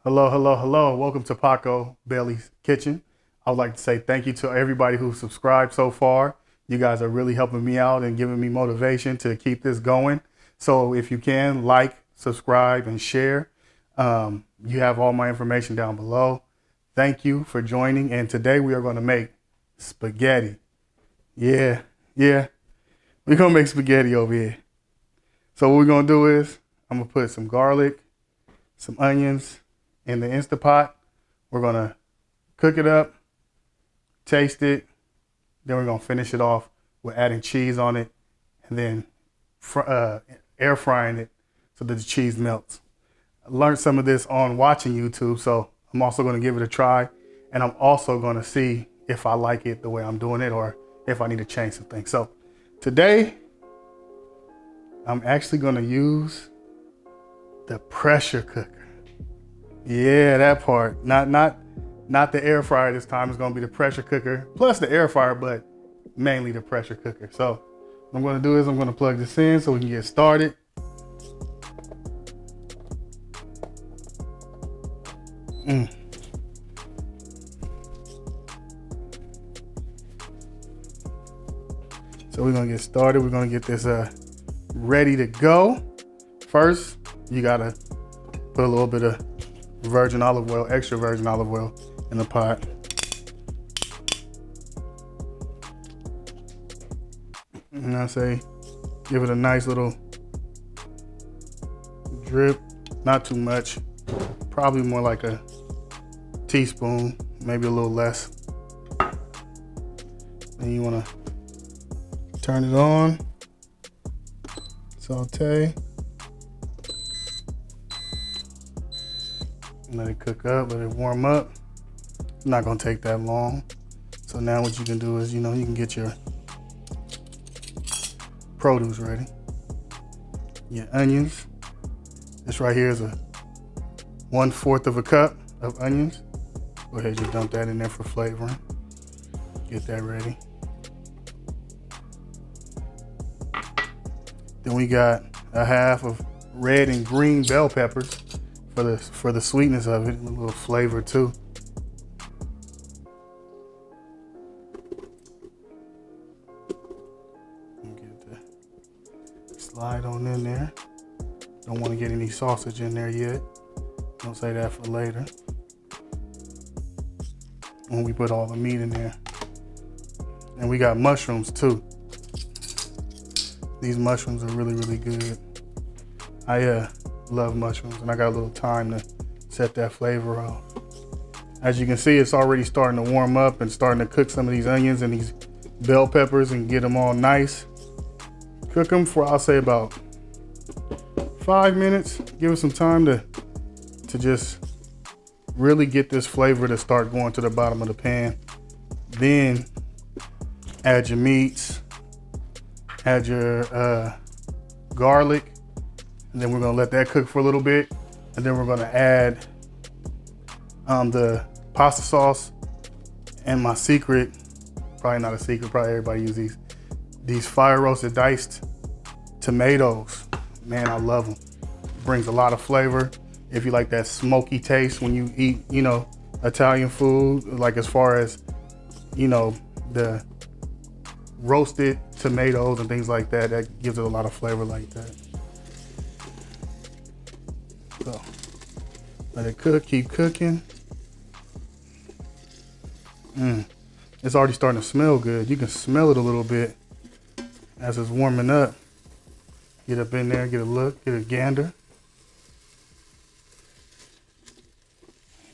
Hello, hello, hello. Welcome to Paco Bailey's Kitchen. I would like to say thank you to everybody who subscribed so far. You guys are really helping me out and giving me motivation to keep this going. So if you can, like, subscribe, and share. You have all my information down below. Thank you for joining. And today we are going to make spaghetti. Yeah, yeah. We're going to make spaghetti over here. So what we're going to do is I'm going to put some garlic, some onions in the Instant Pot. We're gonna cook it up, taste it, then we're gonna finish it off with adding cheese on it, and then air frying it so that the cheese melts. I learned some of this on watching YouTube, so I'm also gonna give it a try, and I'm also gonna see if I like it the way I'm doing it or if I need to change some things. So today, I'm actually gonna use the pressure cooker. Yeah, that part. Not the air fryer this time. It's gonna be the pressure cooker plus the air fryer, but mainly the pressure cooker. So what I'm gonna do is I'm gonna plug this in so we can get started. So we're gonna get started. We're gonna get this ready to go. First, you gotta put a little bit of virgin olive oil, extra virgin olive oil in the pot. And I say, give it a nice little drip, not too much, probably more like a teaspoon, maybe a little less. Then you wanna turn it on, saute. Let it cook up, let it warm up. It's not gonna take that long. So now what you can do is, you can get your produce ready. Your onions. This right here is a 1/4 of a cup of onions. Go ahead, just dump that in there for flavoring. Get that ready. Then we got a half of red and green bell peppers for the sweetness of it, a little flavor too. Get the slide on in there. Don't want to get any sausage in there yet. Don't say that for later. When we put all the meat in there. And we got mushrooms too. These mushrooms are really, really good. I love mushrooms, and I got a little time to set that flavor off. As you can see, it's already starting to warm up and starting to cook some of these onions and these bell peppers and get them all nice. Cook them for, I'll say, about 5 minutes. Give it some time to just really get this flavor to start going to the bottom of the pan. Then add your meats, add your garlic, and then we're gonna let that cook for a little bit. And then we're gonna add the pasta sauce and my secret, probably not a secret, probably everybody uses these fire roasted diced tomatoes. Man, I love them. Brings a lot of flavor. If you like that smoky taste when you eat, Italian food, like as far as, the roasted tomatoes and things like that, that gives it a lot of flavor like that. So let it cook, keep cooking. It's already starting to smell good. You can smell it a little bit as it's warming up. Get up in there, get a look, get a gander.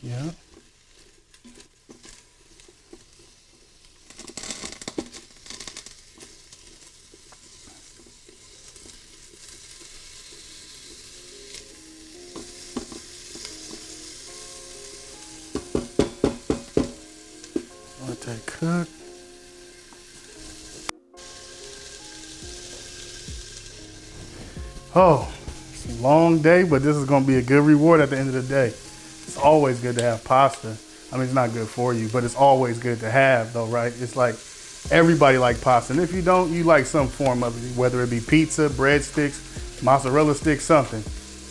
Yeah. Let that cook. Oh, it's a long day, but this is gonna be a good reward at the end of the day. It's always good to have pasta. I mean, it's not good for you, but it's always good to have though, right? It's like everybody like pasta. And if you don't, you like some form of it, whether it be pizza, breadsticks, mozzarella sticks, something.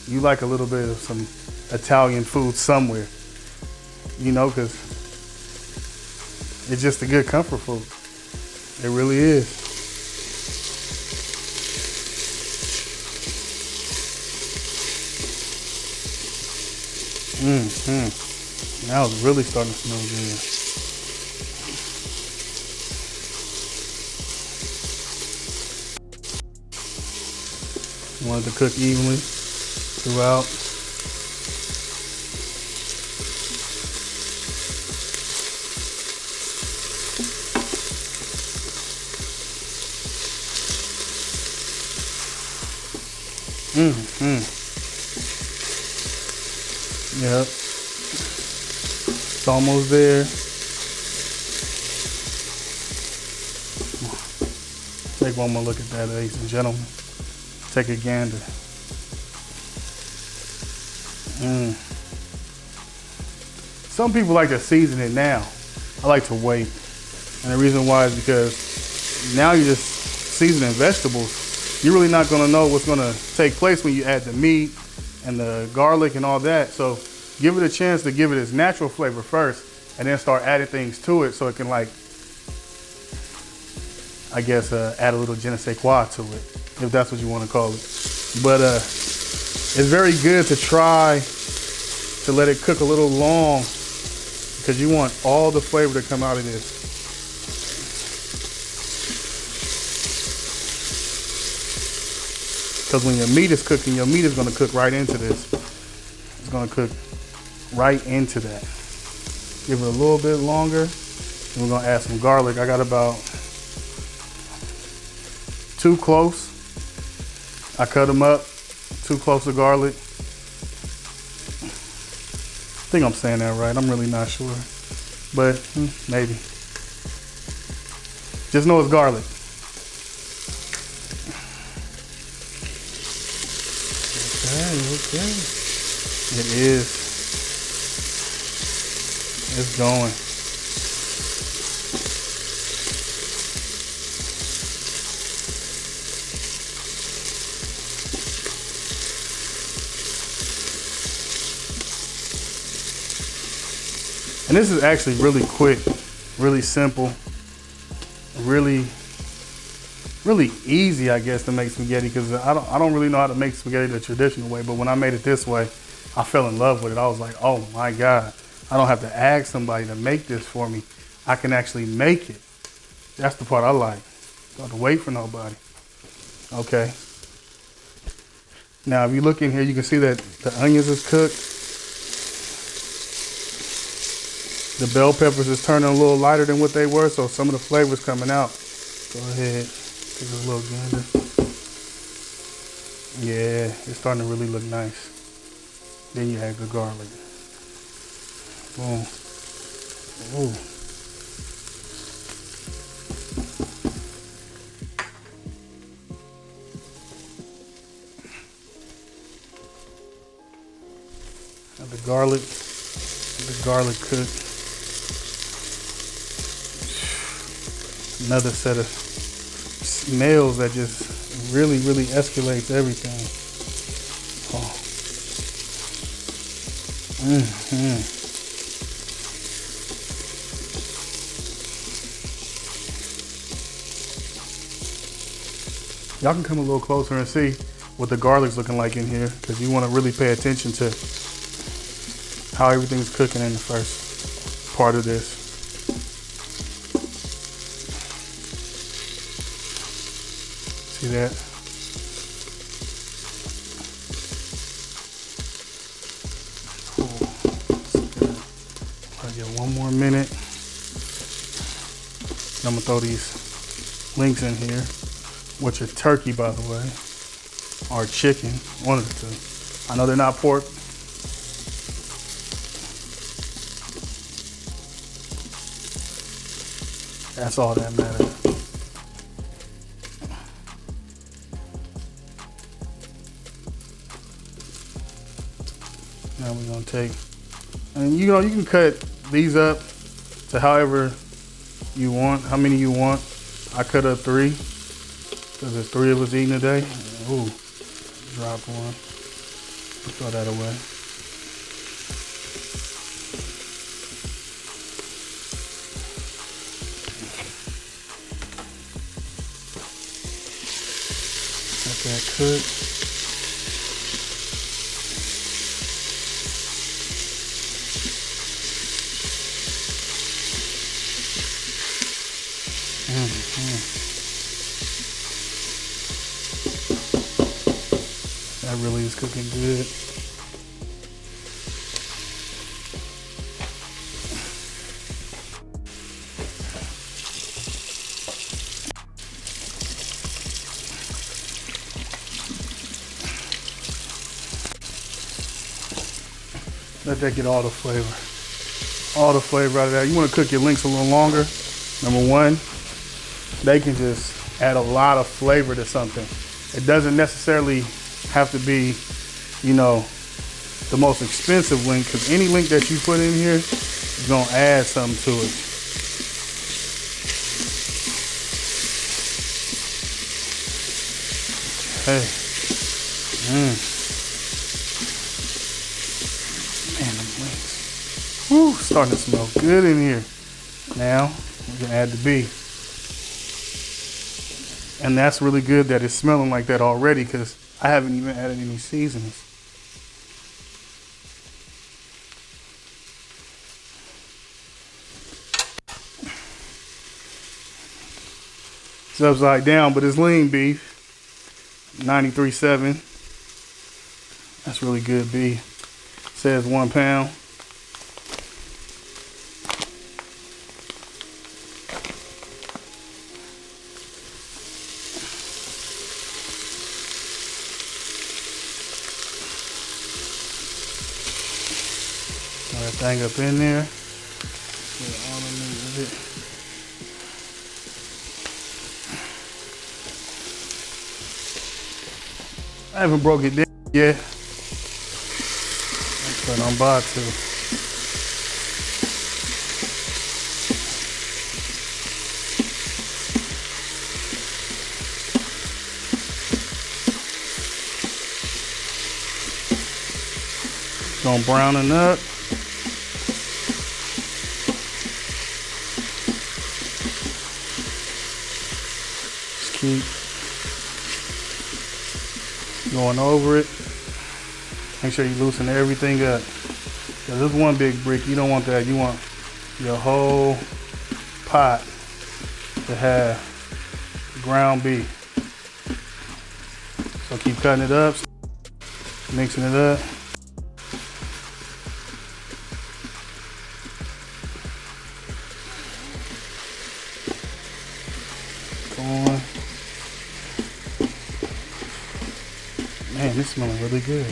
You like a little bit of some Italian food somewhere, you know, because it's just a good comfort food. It really is. Now it's really starting to smell good. You want it to cook evenly throughout. Yep. It's almost there. Take one more look at that, ladies and gentlemen. Take a gander. Some people like to season it now. I like to wait. And the reason why is because now you're just seasoning vegetables. You're really not gonna know what's gonna take place when you add the meat and the garlic and all that. So give it a chance to give it its natural flavor first and then start adding things to it so it can, like, I guess, add a little je ne sais quoi to it, if that's what you want to call it. But it's very good to try to let it cook a little long because you want all the flavor to come out of this. Because when your meat is cooking, your meat is going to cook right into this. It's going to cook right into that. Give it a little bit longer. And we're going to add some garlic. I got about 2 cloves. I cut them up, 2 cloves of garlic. I think I'm saying that right. I'm really not sure, but maybe. Just know it's garlic. Okay. It is. It's going. And this is actually really quick, really simple, really easy, I guess, to make spaghetti, because I don't really know how to make spaghetti the traditional way, but when I made it this way, I fell in love with it. I was like, oh my God, I don't have to ask somebody to make this for me. I can actually make it. That's the part I like. Don't have to wait for nobody. Okay. Now, if you look in here, you can see that the onions is cooked. The bell peppers is turning a little lighter than what they were, so some of the flavor's coming out. Go ahead, take a little gander. Yeah, it's starting to really look nice. Then you add the garlic. Boom. Ooh. Add the garlic. Let the garlic cook. Another set of smells that just really escalates everything. Oh. Y'all can come a little closer and see what the garlic's looking like in here, because you want to really pay attention to how everything's cooking in the first part of this. See that? Cool. That's good. I'll get one more minute. I'm gonna throw these links in here, which are turkey, by the way, or chicken, one of the two. I know they're not pork. That's all that matters. Now we're gonna take, and you know, you can cut these up to however you want, how many you want. I cut up 3, because there's 3 of us eating today. Ooh, drop one. Throw that away. that cook. That really is cooking good. Let that get all the flavor. All the flavor out of that. You want to cook your links a little longer. Number one, they can just add a lot of flavor to something. It doesn't necessarily have to be, you know, the most expensive link, because any link that you put in here is gonna add something to it. Hey. Man, them links. Whew, starting to smell good in here. Now, we can add the beef. And that's really good that it's smelling like that already, because I haven't even added any seasonings. It's upside down, but it's lean beef. 93.7. That's really good beef. It says 1 pound. Throw that thing up in there. Get all underneath it. I haven't broke it down yet, but I'm about to. Gonna browning up. Just keep going over it. Make sure you loosen everything up. Because this one big brick, you don't want that. You want your whole pot to have ground beef. So keep cutting it up, mixing it up. Going. Man, this smells really good.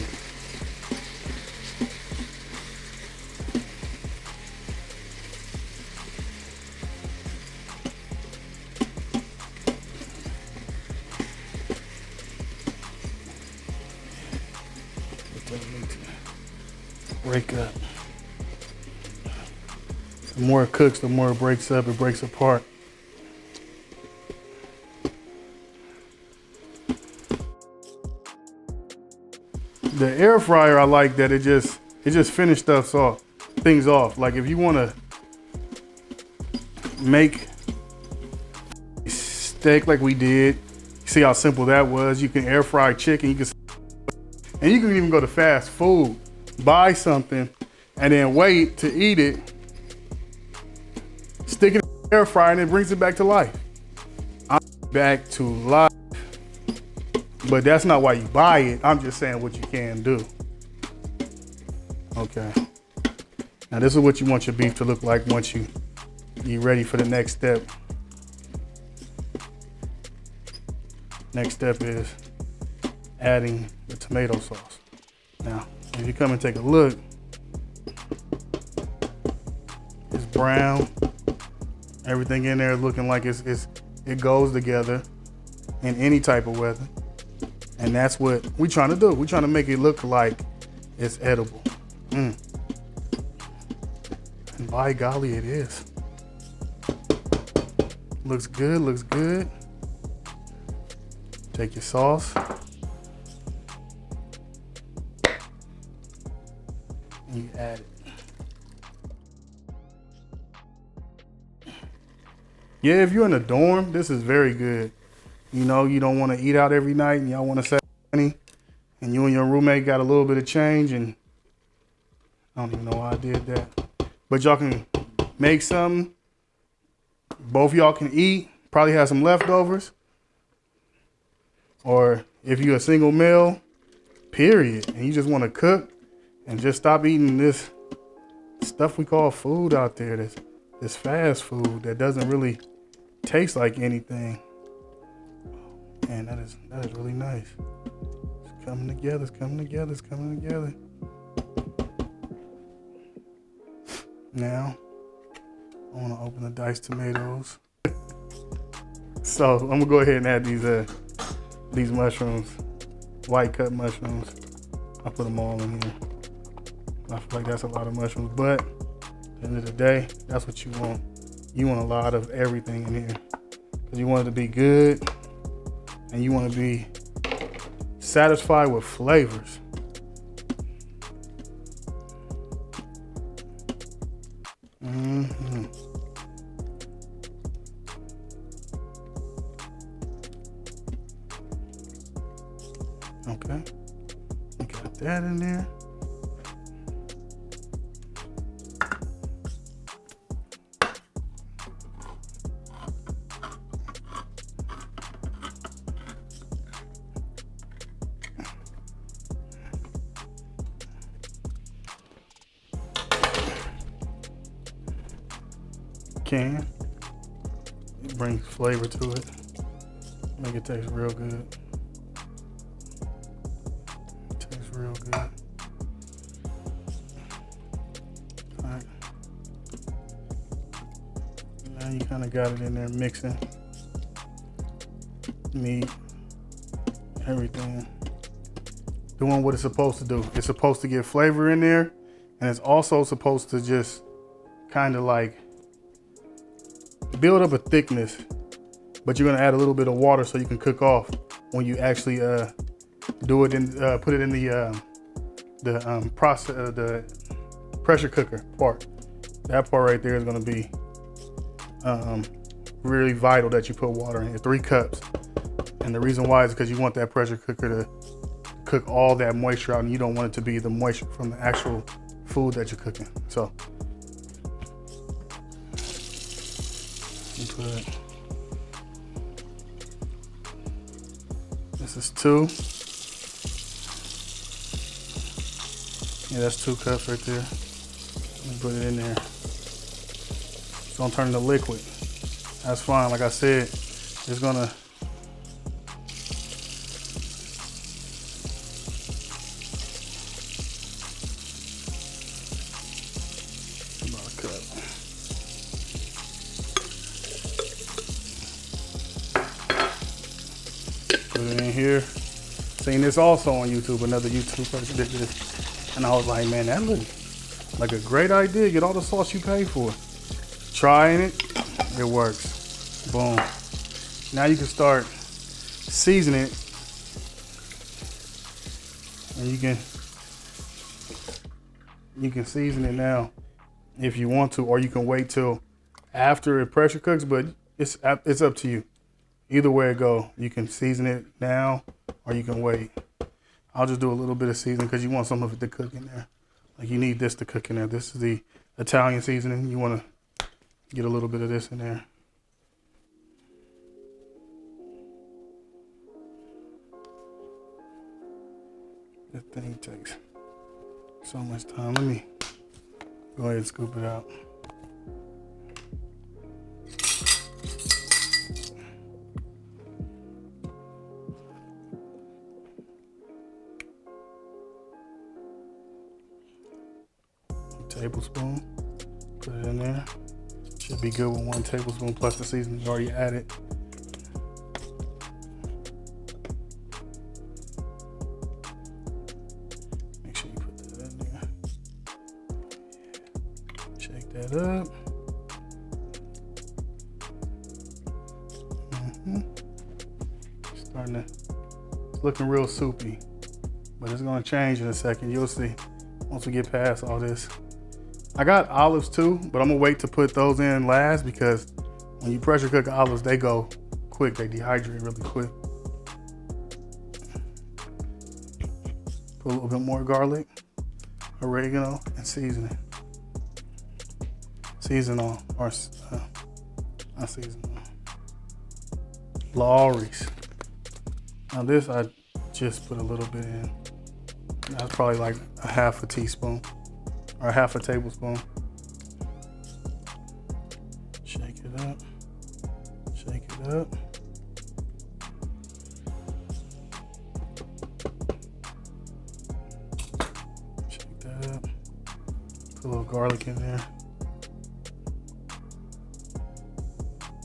Break up. The more it cooks, the more it breaks up, it breaks apart. The air fryer, I like that it just finishes things off. Like if you want to make steak like we did, see how simple that was. You can air fry chicken. You can even go to fast food, buy something, and then wait to eat it. Stick it in the air fryer, and it brings it back to life. I'm back to life. But that's not why you buy it. I'm just saying what you can do. Okay. Now this is what you want your beef to look like once you're ready for the next step. Next step is adding the tomato sauce. Now, if you come and take a look, it's brown. Everything in there is looking like it goes together in any type of weather. And that's what we're trying to do. We're trying to make it look like it's edible. And by golly, it is. Looks good, looks good. Take your sauce. And you add it. Yeah, if you're in a dorm, this is very good. you know, you don't want to eat out every night and y'all want to save money, and you and your roommate got a little bit of change, and I don't even know why I did that. But y'all can make something. Both y'all can eat. Probably have some leftovers. Or if you're a single male, period, and you just want to cook and just stop eating this stuff we call food out there, this fast food that doesn't really taste like anything. Man, that is really nice. It's coming together, it's coming together, it's coming together. Now, I want to open the diced tomatoes. So I'm gonna go ahead and add these mushrooms, white cut mushrooms. I put them all in here. I feel like that's a lot of mushrooms, but at the end of the day, that's what you want. You want a lot of everything in here because you want it to be good and you want to be satisfied with flavors. Okay, we got that in there. It brings flavor to it, make it taste real good. Tastes real good. All right. Now you kind of got it in there mixing meat, everything, doing what it's supposed to do. It's supposed to get flavor in there, and it's also supposed to just kind of like build up a thickness, but you're gonna add a little bit of water so you can cook off when you actually do it in put it in the pressure cooker part. That part right there is gonna be really vital that you put water in it, 3 cups. And the reason why is because you want that pressure cooker to cook all that moisture out, and you don't want it to be the moisture from the actual food that you're cooking. So put, this is 2. Yeah, that's 2 cups right there. Let me put it in there. It's gonna turn into liquid. That's fine. Like I said, it's gonna about a cup. Put it in here. Seen this also on YouTube. Another YouTube person did this, and I was like, man, that looks like a great idea. Get all the sauce you pay for. Trying it, it works. Boom. Now you can start seasoning it, and you can season it now if you want to, or you can wait till after it pressure cooks. But it's up to you. Either way it go, you can season it now or you can wait. I'll just do a little bit of seasoning because you want some of it to cook in there. Like you need this to cook in there. This is the Italian seasoning. You want to get a little bit of this in there. This thing takes so much time. Let me go ahead and scoop it out. Tablespoon, put it in there. Should be good with 1 tablespoon plus the seasoning already added. Make sure you put that in there. Shake that up. It's looking real soupy, but it's gonna change in a second. You'll see once we get past all this. I got olives too, but I'm gonna wait to put those in last because when you pressure cook olives, they go quick. quick. They dehydrate really quick. Put a little bit more garlic, oregano, and seasoning. Season on, or not season on. Lawry's. Now this I just put a little bit in. That's probably like a half a teaspoon or a half a tablespoon. Shake it up. Shake it up. Shake that up. Put a little garlic in there.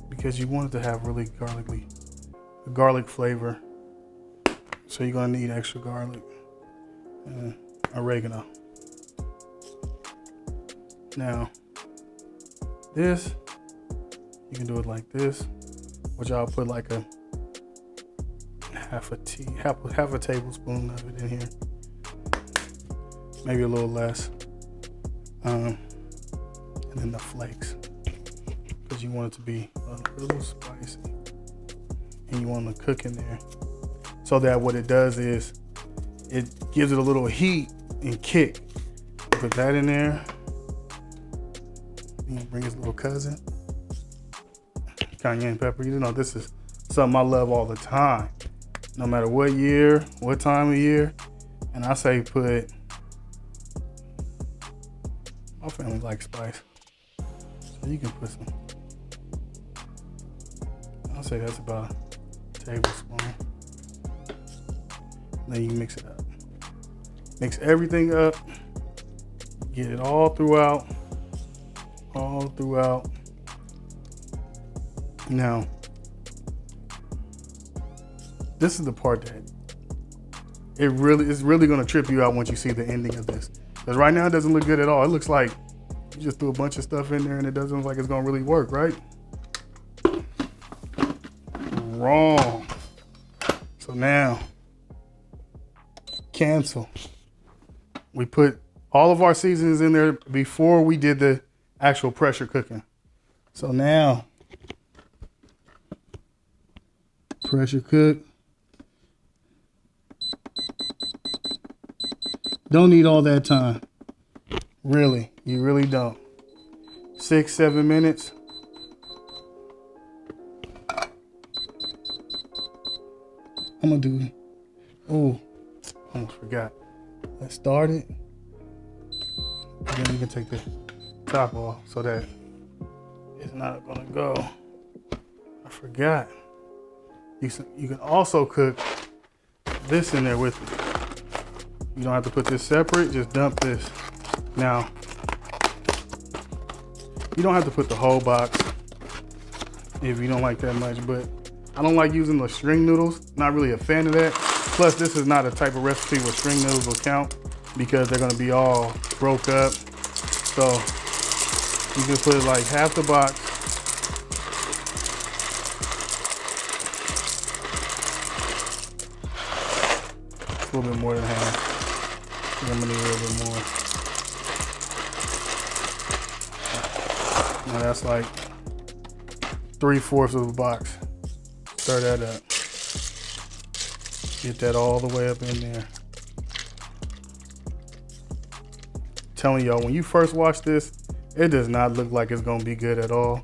Because you want it to have really garlic flavor. So you're gonna need extra garlic and oregano. Now, this, you can do it like this, which I'll put like a half a tablespoon of it in here. Maybe a little less. And then the flakes, because you want it to be a little spicy. And you want to cook in there. So that what it does is it gives it a little heat and kick. Put that in there. And bring his little cousin. Cayenne pepper. You know, this is something I love all the time. No matter what year, what time of year. And I say put, my family likes spice. So you can put some, I'll say that's about a tablespoon. Then you mix it up. Mix everything up. Get it all throughout. All throughout. Now, this is the part that it's really gonna trip you out once you see the ending of this. Because right now it doesn't look good at all. It looks like you just threw a bunch of stuff in there and it doesn't look like it's gonna really work, right? Wrong. So now, cancel. We put all of our seasonings in there before we did the actual pressure cooking. So now, pressure cook. Don't need all that time. Really, you really don't. 6-7 minutes. I'm gonna do, almost forgot. Let's start it. And then you can take the top off so that it's not gonna go. I forgot. You can also cook this in there with it. You don't have to put this separate, just dump this. Now, you don't have to put the whole box if you don't like that much, but I don't like using the string noodles. Not really a fan of that. Plus, this is not a type of recipe where string noodles will count because they're gonna be all broke up. So you can put like half the box. A little bit more than half. I'm gonna need a little bit more. Now that's like 3/4 of a box. Stir that up. Get that all the way up in there. Telling y'all, when you first watch this, it does not look like it's gonna be good at all.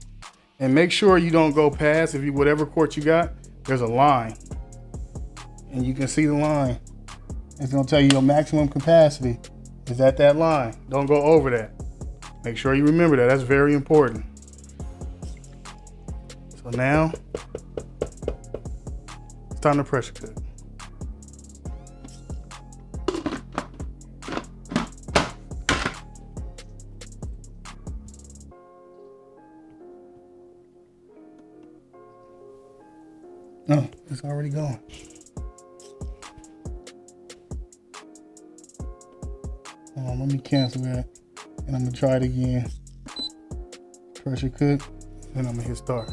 And make sure you don't go past, whatever quart you got, there's a line. And you can see the line. It's gonna tell you your maximum capacity is at that line. Don't go over that. Make sure you remember that, that's very important. So now, it's time to pressure cook. Oh, it's already going. Hold on, let me cancel that. And I'm gonna try it again. Pressure cook, then I'm gonna hit start.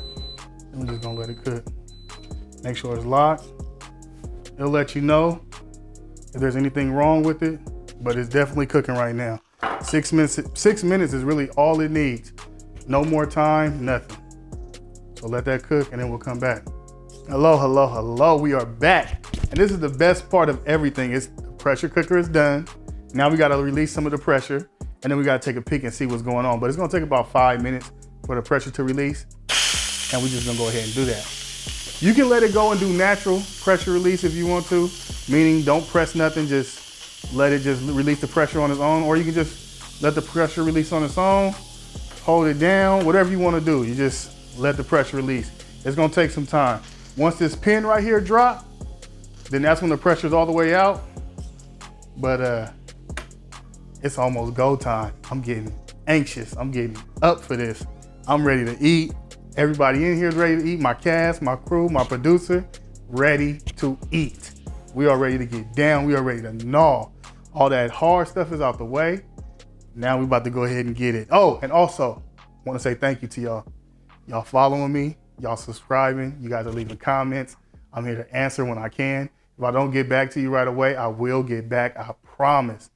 And we're just gonna let it cook. Make sure it's locked. It'll let you know if there's anything wrong with it, but it's definitely cooking right now. 6 minutes is really all it needs. No more time, nothing. So let that cook and then we'll come back. Hello, hello, hello. We are back. And this is the best part of everything. It's the pressure cooker is done. Now we got to release some of the pressure, and then we got to take a peek and see what's going on. But it's going to take about 5 minutes for the pressure to release. And we're just going to go ahead and do that. You can let it go and do natural pressure release if you want to, meaning don't press nothing, just let it just release the pressure on its own, or you can just let the pressure release on its own, hold it down, whatever you want to do. You just let the pressure release. It's going to take some time. Once this pin right here drop, then that's when the pressure's all the way out. But it's almost go time. I'm getting anxious. I'm getting up for this. I'm ready to eat. Everybody in here is ready to eat. My cast, my crew, my producer, ready to eat. We are ready to get down. We are ready to gnaw. All that hard stuff is out the way. Now we about to go ahead and get it. Oh, and also, I want to say thank you to y'all. Y'all following me, y'all subscribing, you guys are leaving comments. I'm here to answer when I can. If I don't get back to you right away, I will get back, I promise.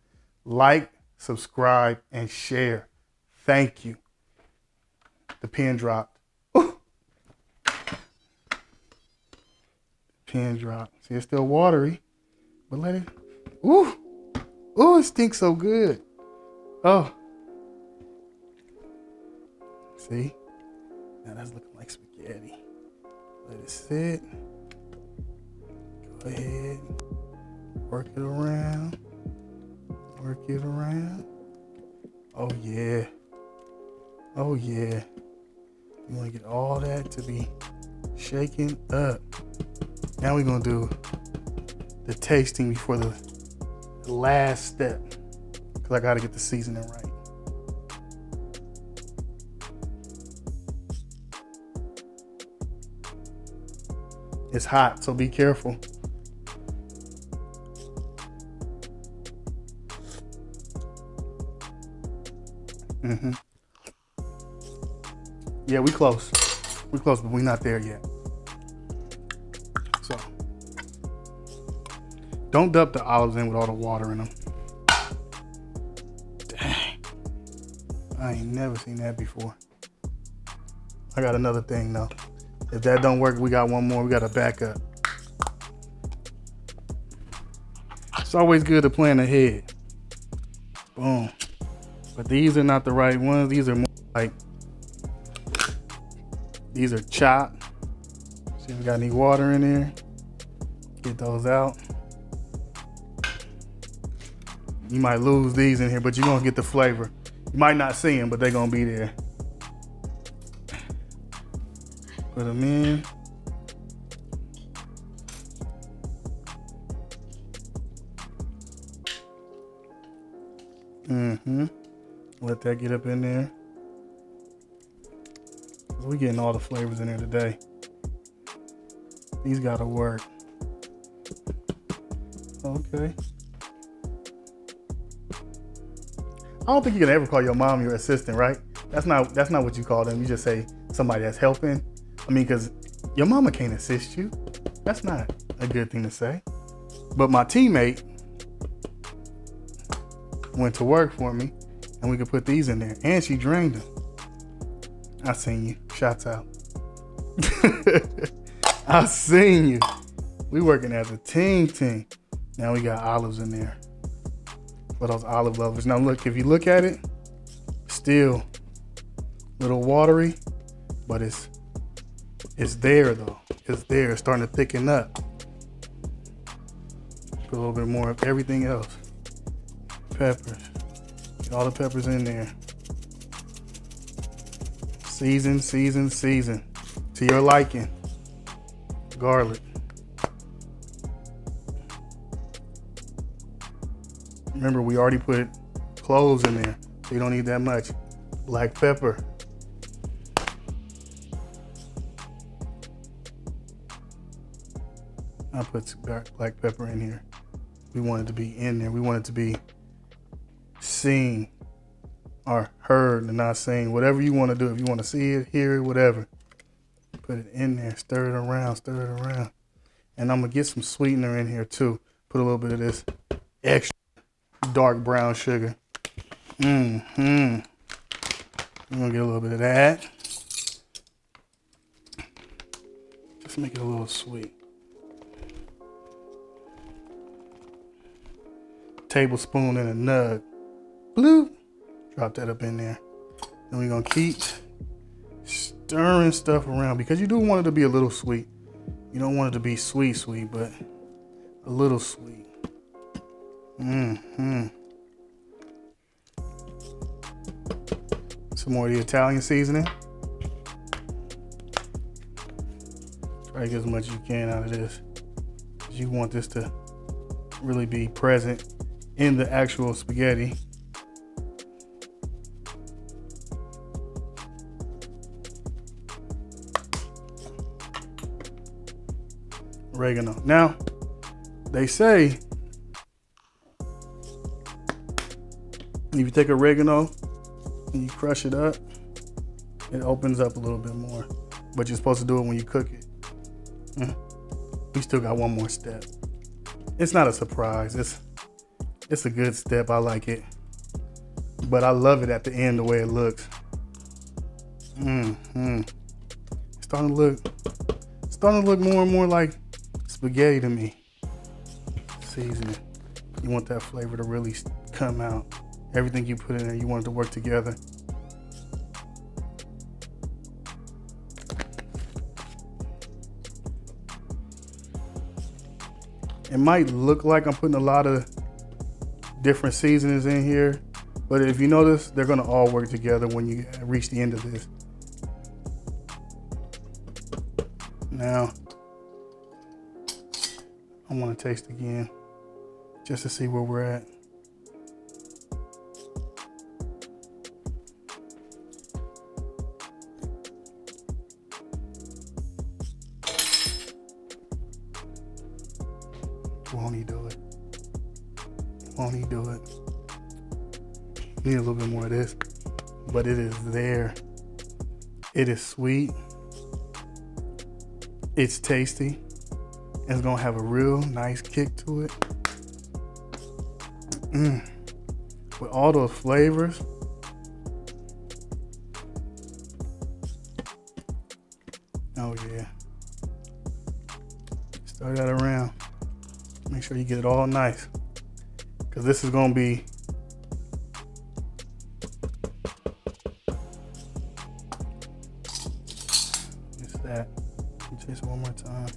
Like, subscribe, and share. Thank you. The pin dropped. Ooh. Pin dropped. See, it's still watery, but let it, ooh. Ooh, it stinks so good. Oh. See? Now that's looking like spaghetti. Let it sit. Go ahead. Work it around. Work it around. Oh yeah. Oh yeah. You want to get all that to be shaken up. Now we're going to do the tasting before the last step. Because I got to get the seasoning right. It's hot, so be careful. Yeah, we close. We close, but we're not there yet. So, don't dump the olives in with all the water in them. Dang. I ain't never seen that before. I got another thing though. If that don't work, we got one more. We got a backup. It's always good to plan ahead. Boom. But these are not the right ones. These are more like, these are chopped. See if we got any water in there. Get those out. You might lose these in here, but you're gonna get the flavor. You might not see them, but they're gonna be there. Put them in. Let that get up in there. We're getting all the flavors in there today. These gotta work. Okay. I don't think you can ever call your mom your assistant, right? That's not what you call them. You just say somebody that's helping. I mean, because your mama can't assist you. That's not a good thing to say. But my teammate went to work for me, and we could put these in there. And she drained them. I seen you. Shots out. I seen you. We working as a team. Now we got olives in there for those olive lovers. Now look, if you look at it, still a little watery, but it's there though. It's there. It's starting to thicken up. Put a little bit more of everything else. Peppers. Get all the peppers in there. Season to your liking. Garlic. Remember, we already put cloves in there, so you don't need that much. Black pepper. I put black pepper in here. We want it to be in there. We want it to be seen or heard and not seen. Whatever you want to do. If you want to see it, hear it, whatever. Put it in there. Stir it around. And I'm going to get some sweetener in here too. Put a little bit of this extra dark brown sugar. I'm going to get a little bit of that. Just Let's make it a little sweet. Tablespoon and a nug. Bloop. Drop that up in there. And we're gonna keep stirring stuff around because you do want it to be a little sweet. You don't want it to be sweet, but a little sweet. Some more of the Italian seasoning. Try to get as much as you can out of this. You want this to really be present in the actual spaghetti. Oregano. Now, they say if you take oregano and you crush it up, it opens up a little bit more. But you're supposed to do it when you cook it. We still got one more step. It's not a surprise. It's a good step. I like it. But I love it at the end the way it looks. It's starting to look more and more like spaghetti to me. Seasoning. You want that flavor to really come out. Everything you put in there, you want it to work together. It might look like I'm putting a lot of different seasonings in here, but if you notice, they're gonna all work together when you reach the end of this. Now, I wanna taste again, just to see where we're at. Won't he do it? Won't he do it? Need a little bit more of this, but it is there. It is sweet. It's tasty. It's gonna have a real nice kick to it. With all those flavors. Oh yeah. Stir that around. Make sure you get it all nice, because this is gonna be that. Taste one more time.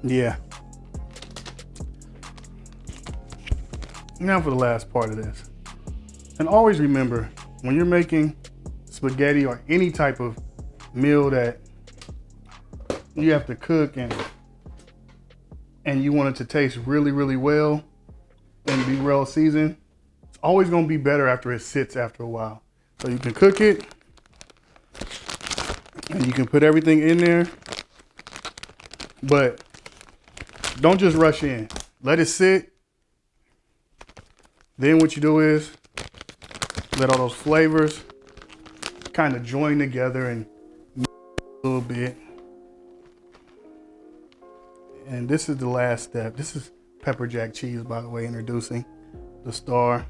Yeah. Now for the last part of this. And always remember, when you're making spaghetti or any type of meal that you have to cook and you want it to taste really, really well and be well seasoned, it's always gonna be better after it sits after a while. So you can cook it and you can put everything in there, but don't just rush in. Let it sit. Then what you do is let all those flavors kind of join together and mix a little bit. And this is the last step. This is pepper jack cheese, by the way, introducing the star.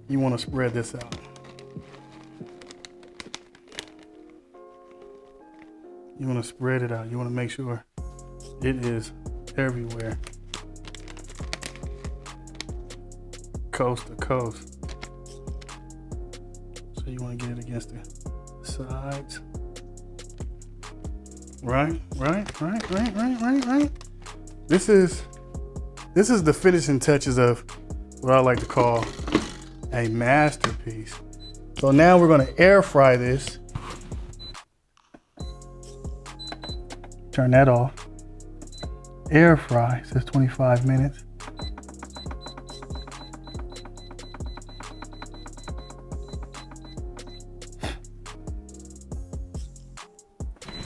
You want to spread this out. You want to spread it out. You want to make sure it is everywhere. Coast to coast. So you want to get it against the sides. Right. This is the finishing touches of what I like to call a masterpiece. So now we're going to air fry this. Turn that off. Air fry, says 25 minutes.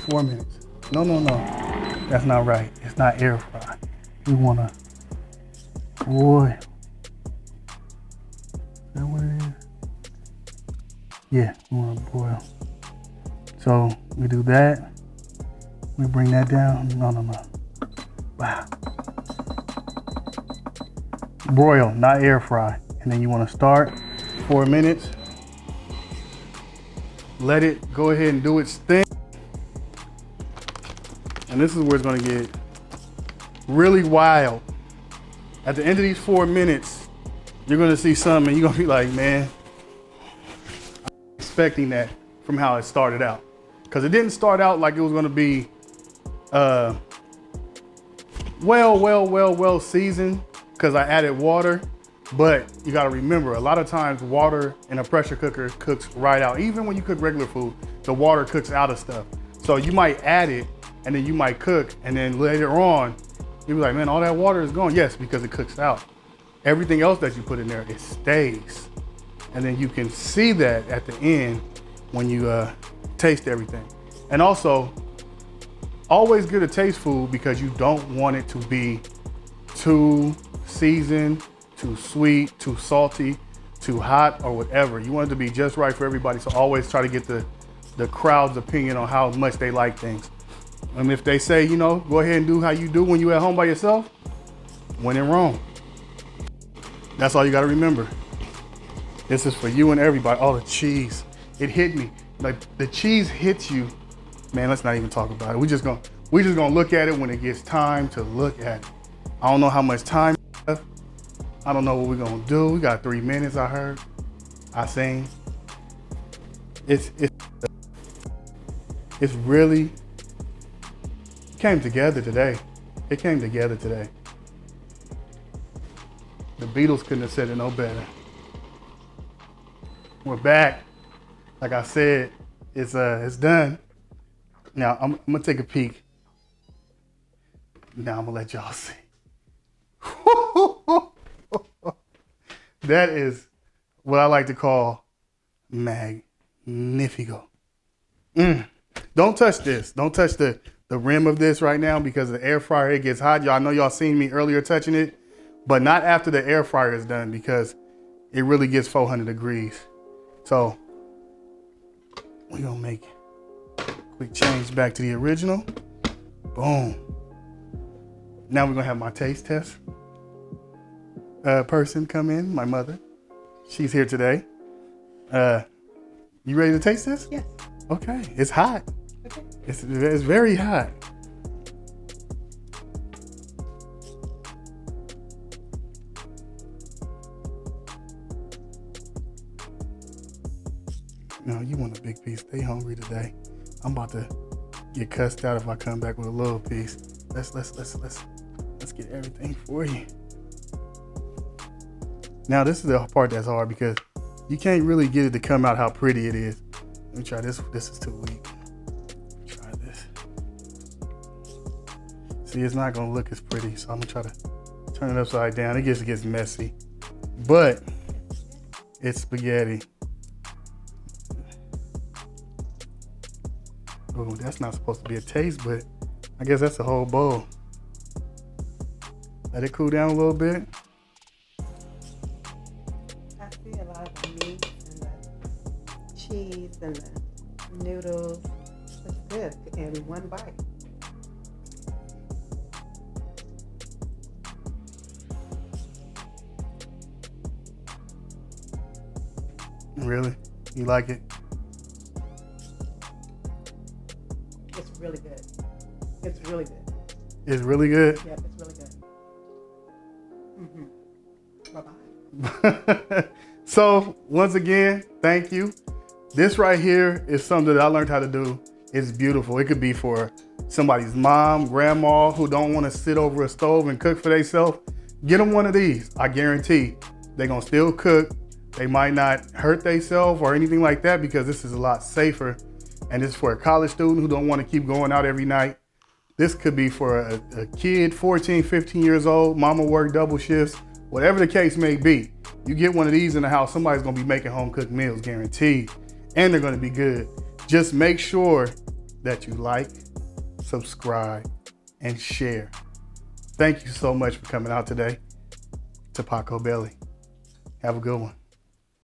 Four minutes. No. That's not right. It's not air fry. We want to boil. Is that what it is? Yeah, we want to boil. So We do that. We bring that down. No. Wow. Broil, not air fry. And then you want to start 4 minutes. Let it go ahead and do its thing. And this is where it's going to get really wild. At the end of these 4 minutes, you're going to see something and you're going to be like, man, I'm expecting that from how it started out. Because it didn't start out like it was going to be well seasoned, because I added water. But you got to remember, a lot of times water in a pressure cooker cooks right out. Even when you cook regular food, the water cooks out of stuff. So you might add it and then you might cook, and then later on, you'll be like, man, all that water is gone. Yes, because it cooks out. Everything else that you put in there, it stays. And then you can see that at the end when you taste everything. And also, always good to taste food because you don't want it to be too seasoned, too sweet, too salty, too hot, or whatever. You want it to be just right for everybody. So always try to get the crowd's opinion on how much they like things. And if they say, you know, go ahead and do how you do when you're at home by yourself, when in Rome. That's all you gotta remember. This is for you and everybody. Oh, the cheese, it hit me. Like the cheese hits you. Man, let's not even talk about it. We just gonna look at it when it gets time to look at it. I don't know how much time left. I don't know what we're gonna do. We got 3 minutes, I heard. I seen. It's really came together today. It came together today. The Beatles couldn't have said it no better. We're back. Like I said, it's done. Now I'm gonna take a peek. Now I'm gonna let y'all see. That is what I like to call magnifico. Don't touch this. Don't touch the rim of this right now because the air fryer, it gets hot. Y'all know y'all seen me earlier touching it, but not after the air fryer is done because it really gets 400 degrees. So we're gonna make a quick change back to the original. Boom. Now we're gonna have my taste test person come in, my mother. She's here today. You ready to taste this? Yes. Okay, it's hot. Okay. It's very hot. No, you want a big piece. Stay hungry today. I'm about to get cussed out if I come back with a little piece. Let's get everything for you. Now this is the part that's hard because you can't really get it to come out how pretty it is. Let me try this. This is too weak. Try this. See, it's not gonna look as pretty, so I'm gonna try to turn it upside down. It just gets messy, but it's spaghetti. Oh, that's not supposed to be a taste, but I guess that's a whole bowl. Let it cool down a little bit. I see a lot of the meat and the cheese and the noodles. It's good in one bite. Really? You like it? It's really good. It's really good. It's really good? Yep, it's really good. Bye-bye. So once again, thank you. This right here is something that I learned how to do. It's beautiful. It could be for somebody's mom, grandma who don't want to sit over a stove and cook for themselves. Get them one of these. I guarantee they're going to still cook. They might not hurt themselves or anything like that because this is a lot safer. And this is for a college student who don't want to keep going out every night. This could be for a kid, 14, 15 years old, mama work double shifts, whatever the case may be. You get one of these in the house, somebody's gonna be making home cooked meals, guaranteed. And they're gonna be good. Just make sure that you like, subscribe, and share. Thank you so much for coming out today to Paco Belly. Have a good one.